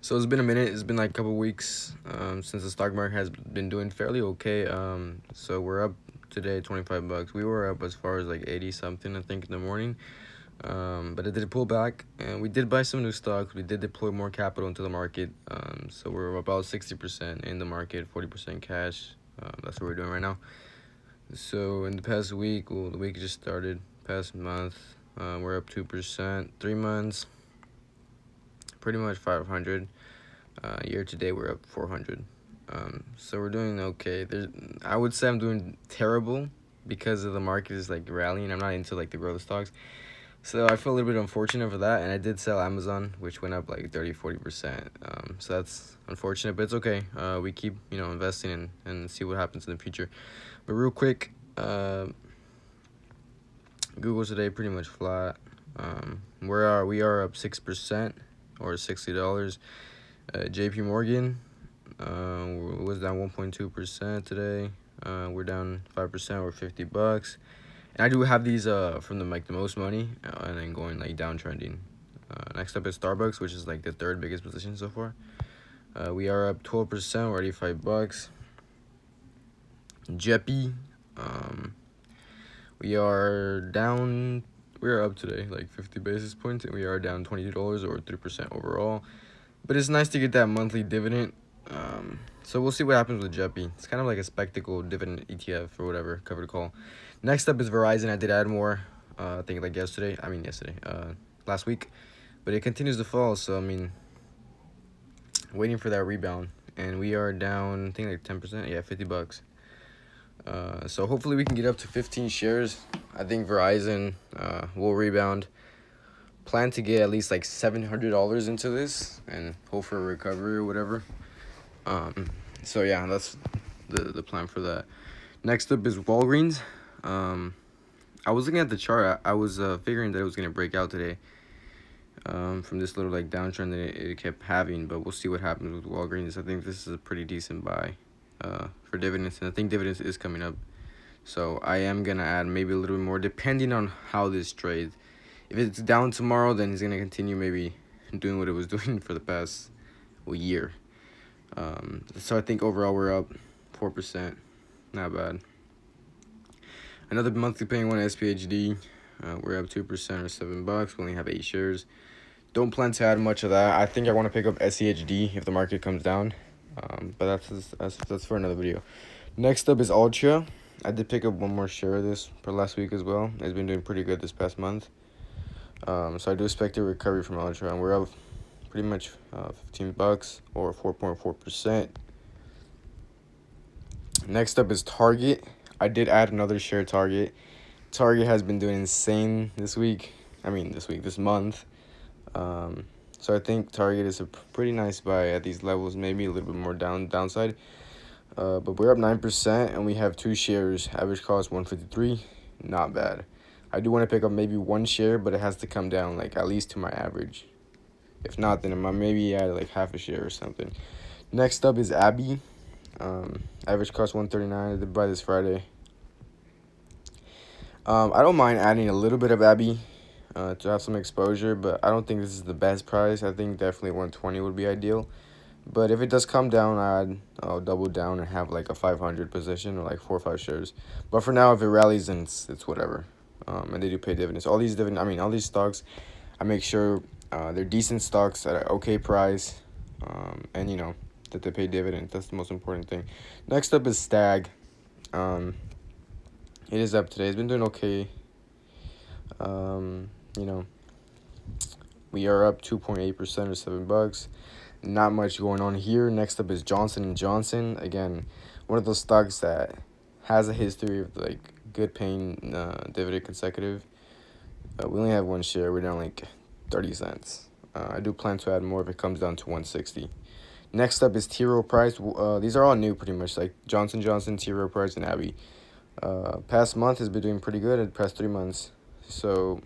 So it's been a minute. It's been like a couple weeks since the stock market has been doing fairly okay. So we're up today $25. We were up as far as like 80 something, I think, in the morning. But it did pull back, and we did buy some new stocks. We did deploy more capital into the market. So we're about 60% in the market, 40% cash. That's what we're doing right now. So in the past week, well, the week just started. Past month, we're up 2%. 3 months, pretty much 500. Year to date, we're up 400. So we're doing okay. I would say I'm doing terrible because of the market is like rallying. I'm not into like the growth stocks. So I feel a little bit unfortunate for that. And I did sell Amazon, which went up like 30-40%. So that's unfortunate, but it's okay. We keep, investing and see what happens in the future. But real quick, Google today pretty much flat. We are up 6% or $60. JP Morgan was down 1.2% today. We're down 5% or $50. And I do have these from the most money and then going like downtrending. Next up is Starbucks, which is like the third biggest position so far. We are up 12% or $85. JEPI, we are down. We are up today like 50 basis points, and we are down $22 or 3% overall. But it's nice to get that monthly dividend. So we'll see what happens with JEPI. It's kind of like a spectacle dividend ETF or whatever, covered call. Next up is Verizon. I did add more, I think like last week. But it continues to fall, so waiting for that rebound. And we are down, I think like 10%, yeah, $50. So hopefully we can get up to 15 shares. I think Verizon will rebound. Plan to get at least like $700 into this and hope for a recovery or whatever. So yeah, that's the plan for that. Next up is Walgreens. I was looking at the chart. I was figuring that it was gonna break out today. From this little like downtrend that it kept having, but we'll see what happens with Walgreens. I think this is a pretty decent buy for dividends, and I think dividends is coming up. So I am gonna add maybe a little bit more depending on how this trades. If it's down tomorrow, then he's gonna continue maybe doing what it was doing for the past year. So I think overall we're up 4%, not bad. Another monthly paying one, SPHD, we're up 2% or $7. We only have 8 shares. Don't plan to add much of that. I think I want to pick up SEHD if the market comes down. But that's for another video. Next up is Ultra. I did pick up one more share of this for last week as well. It's been doing pretty good this past month. So I do expect a recovery from Ultra, and we're up pretty much $15 or 4.4%. Next up is Target. I did add another share Target. Target has been doing insane this month. So I think Target is a pretty nice buy at these levels, maybe a little bit more downside. But we're up 9%, and we have 2 shares. Average cost $153, not bad. I do want to pick up maybe 1 share, but it has to come down like at least to my average. If not, then I might maybe add like half a share or something. Next up is Abby. Average cost $139. I did buy this Friday. I don't mind adding a little bit of Abby to have some exposure, but I don't think this is the best price. I think definitely 120 would be ideal. But if it does come down, I'll double down and have like a 500 position or like 4 or 5 shares. But for now, if it rallies, then it's whatever. And they do pay dividends. All these stocks, I make sure they're decent stocks at an okay price, and that they pay dividends. That's the most important thing. Next up is Stag. It is up today. It's been doing okay. We are up 2.8% or $7. Not much going on here. Next up is Johnson & Johnson. Again, one of those stocks that has a history of like good paying dividend consecutive. We only have 1 share. We're down like 30 cents. I do plan to add more if it comes down to 160. Next up is T. Rowe Price. These are all new pretty much, like Johnson & Johnson, T. Rowe Price, and Abbey. Past month has been doing pretty good. The past 3 months. So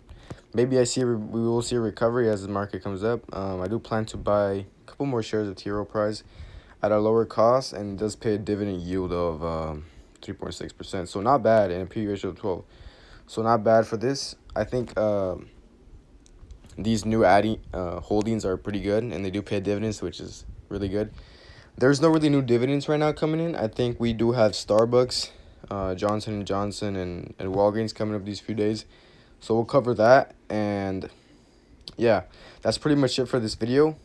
maybe we will see a recovery as the market comes up. I do plan to buy a couple more shares of T. Rowe Price at a lower cost, and it does pay a dividend yield of 3.6%. So not bad, and a P/E ratio of 12. So not bad for this. I think these new adding holdings are pretty good, and they do pay dividends, which is really good. There's no really new dividends right now coming in. I think we do have Starbucks, Johnson and Johnson, and Walgreens coming up these few days, so we'll cover that. And yeah, that's pretty much it for this video.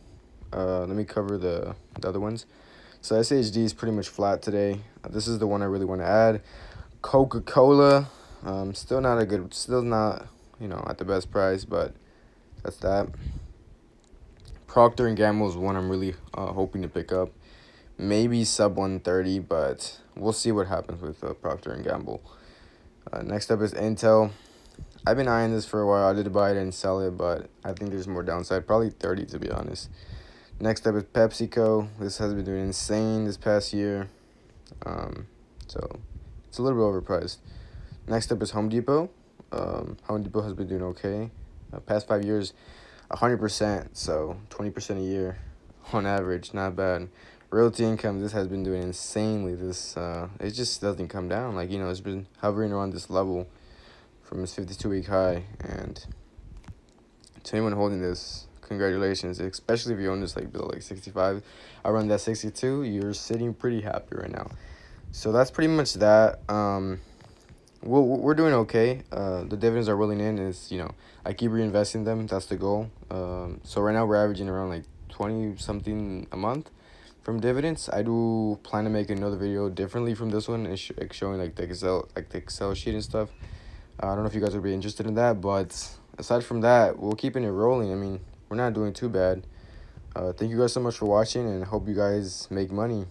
Let me cover the other ones. So SHD is pretty much flat today. This is the one I really want to add. Coca-Cola, still not at the best price, but that's that. Procter and Gamble is one I'm really hoping to pick up. Maybe sub 130, but we'll see what happens with Procter and Gamble. Next up is Intel. I've been eyeing this for a while. I did buy it and sell it, but I think there's more downside. Probably 30 to be honest. Next up is Pepsico. This has been doing insane this past year. So it's a little bit overpriced. Next up is Home Depot. Home Depot has been doing okay. Past 5 years, 100%. So 20% a year on average. Not bad. Realty income, this has been doing insanely. It just doesn't come down. It's been hovering around this level from its 52-week high. And to anyone holding this, congratulations, especially if you own this below 65. Around that 62, you're sitting pretty happy right now. So that's pretty much that. We're doing okay. The dividends are rolling in. I keep reinvesting them. That's the goal. So right now we're averaging around 20 something a month from dividends. I do plan to make another video differently from this one, and showing the Excel sheet and stuff. I don't know if you guys would be interested in that, but aside from that, we're keeping it rolling. We're not doing too bad. Thank you guys so much for watching, and hope you guys make money.